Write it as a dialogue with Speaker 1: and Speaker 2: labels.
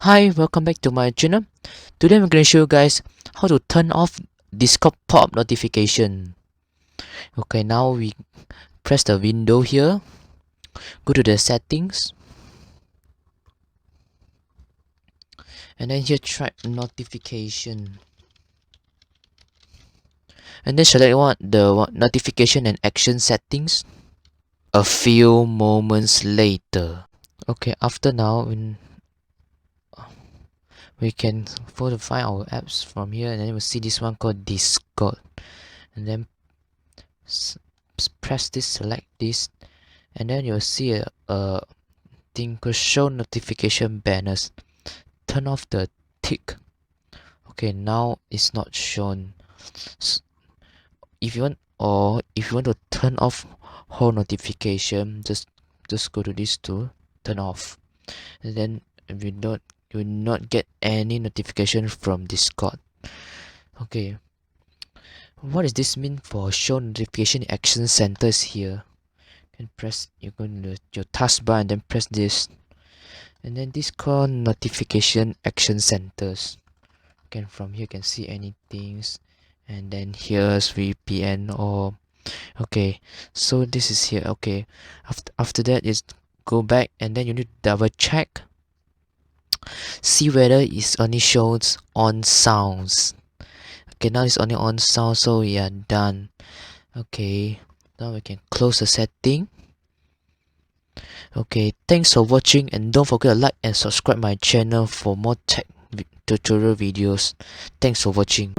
Speaker 1: Hi, welcome back to my channel. Today I'm going to show you guys how to turn off Discord pop-up notification. Okay, now we press the window here, go to the settings, and then here try notification. And then select notification and action settings. A few moments later. Okay, after now we can find our apps from here, and then we'll see this one called Discord, and then press this, select this, and then you'll see a thing called show notification banners. Turn off the tick. Okay, now it's not shown. If you want to turn off whole notification, just go to this tool, turn off, and then you will not get any notification from Discord. Okay, what does this mean for show notification action centers here? You go to your taskbar and then press this, and then this called notification action centers. Okay, from here you can see anything, and then here's VPN or okay, so this is here. Okay, after that is go back, and then you need to double check, see whether it only shows on sounds. Okay, now it's only on sound, so we are done. Okay, now we can close the setting. Okay, thanks for watching, and don't forget to like and subscribe my channel for more tech tutorial videos. Thanks for watching.